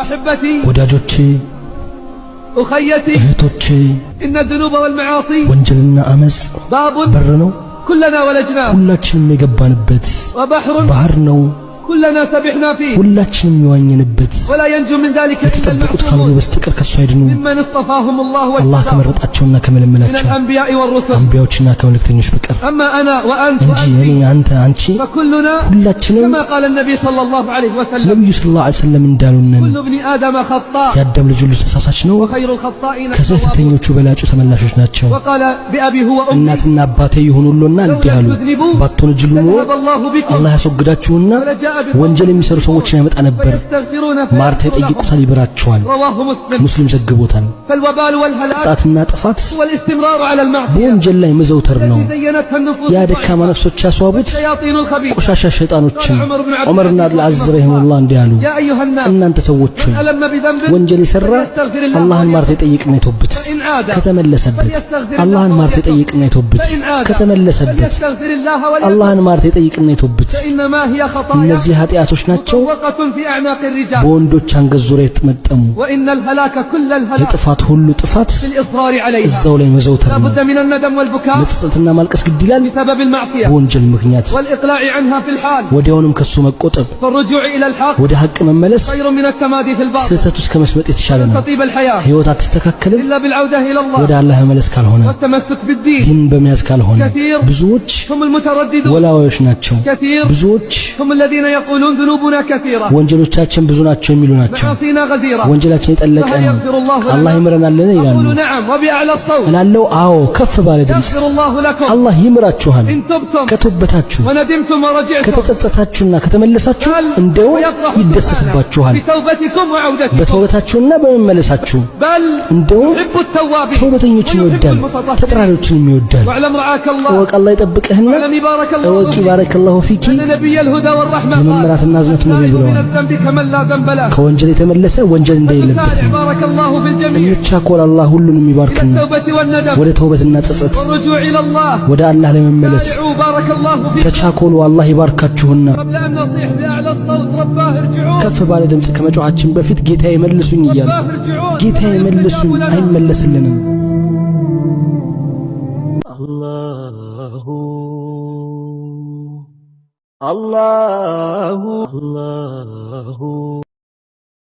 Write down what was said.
أحبتي ወዳጆቼ أخيتي እህቶቼ إن الذنوب والمعاصي ወንጀልና አመጽ باب በር ነው كلنا ولجناه ሁላችንም የገባንበት وبحر ባህር ነው كلنا سبحنا فيه ሁላችንም የዋኘንበት ولا ينجو من ذلك إلا የተጠበቁት ካልሆነ المعصومون በስተቀር ከሱ አይድኑ ممن اصطفاهم الله አላህ واجتباهم ከመረጣቸውና من ከመለመላቸው الأنبياء والرسل አንቢያዎችና ከመልእክተኞች በቀር أما أنا وأنت እንጂ እኔ አንተ አንቺ فكلنا ሁላችንም كما قال النبي صلى الله عليه وسلم ነብዩ ሰለላሁ ዐለይሂ ወሰለም እንዳሉን كل ابن آدم خطاء ያዳም ልጅ ሁሉ ተሳሳች ነው وخير الخطائين ከስህተተኞቹ በላጩ ተመላሾች ናቸው وقال بأبي هو أمي እናትና አባቴ ይሁኑልና እንዲህ አሉ ባትወነጅሉ ذهب الله بكم አላህ ያስወግዳችሁና ወንጀል የሚሰሩ ሰዎችን ያመጣ ነበር ويستغفرون ማርታ ይጠይቁታል ይብራቸዋል رواه مسلم ሙስሊም ዘግቦታል فالوبال والهلاك ጣትና ጥፋት والاستمرار على المعصية በወንጀል ላይ መዘውተር ነው زينتها النفوس ያ ደካማ ነፍሶች ያስዋቡት الشياطين الخبيث ቆሻሻ ሸይጣኖችን ዑመርና አብዱል አዚዝ ረሂመሁላህ እንዲያሉ يا أيها الناس እናንተ ሰዎች ألم بذنب ወንጀል የሰራ አላህን ማርታ ይጠይቅና ይተውበት فإن عاد ከተመለሰበት አላህን ማርታ ይጠይቅና ይተውበት ከተመለሰበት فليستغفر الله አላህን ማርታ ይጠይቅና ይተውበት فإنما هي خطايا እነዚህ ኃጢአቶች ናቸው مطوقة في أعناق الرجال በወንዶች አንገት ዙሪያ የተመጠሙ وإن الهلاك كل الهلاك የጥፋት ሁሉ ጥፋት في الإصرار عليها እዛው ላይ መዘውተር لا ነው بد من الندم والبكاء መጸጸትና ማልቀስ ግድ ይላል بسبب المعصية በወንጀል ምክንያት والإقلاع عنها في الحال ወዲያውንም ከሱ መቆጠብ فالرجوع إلى الحق ወደ ሐቅ መመለስ خير من التمادي في الباطل ስህተት ውስጥ ከመስመጥ የተሻለ ነው تطيب الحياة ህይወት አትስተካከልም إلا بالعودة إلى ወደ الله አላህ መመለስ ካልሆነ والتمسك بالدين ዲን በመያዝ ካልሆነ كثير ብዙዎች هم المترددون ወላዋዮች ናቸው كثير ብዙዎች هم الذين يقولون ذنوبنا كثيرة ወንጀሎቻችን ብዙ ናቸው የሚሉ ናቸው معاصينا غزيرة ወንጀላችን የጠለቀ فهل ነው يغفر الله አላህ لنا ይምረናል ይላሉ أقول نعم وبأعلى الصوت እላለሁ አዎ ከፍ ባለ ድምጽ يغفر الله لكم አላህ ይምራችኋል إن تبتم ከተውበታችሁ وندمتم ورجعتم ከተጸጸታችሁና ከተመለሳችሁ እንደው ይደሰትባችኋል بتوبتكم وعودتكم በተውበታችሁና በመመለሳችሁ بل እንደው يحب التوابين ተውበተኞችን ይወዳል ተጥራሪዎችን ይወዳል واعلم رعاك الله ወቅ አላህ ይጠብቅህና واعلم بارك الله ወቂ فيك ባረከላሁ ፊኪ أن نبي الهدى والرحمة قال የመመራትና አዝነት ነው التائب من ብለዋል الذنب كمن لا ذنب له ከወንጀል የተመለሰ ወንጀል እንደሌለበት المسارع بارك الله في الجميع እንቻኮል አላህ ሁሉንም إلى ይባርክና التوبة والندم ወደ ተውበትና ጸጸት والرجوع إلى الله ወደ አላህ ለመመለስ سارعوا بارك الله فيكم ተቻኮሉ አላህ ይባርካችሁና قبل أن نصيح بأعلى الصوت رباه ارجعون ከፍ ባለ ድምጽ ከመጮኻችን በፊት ጌታዬ መልሱኝ እያለ رباه ارجعون ጌታዬ መልሱኝ አይመለስልንም አላሁ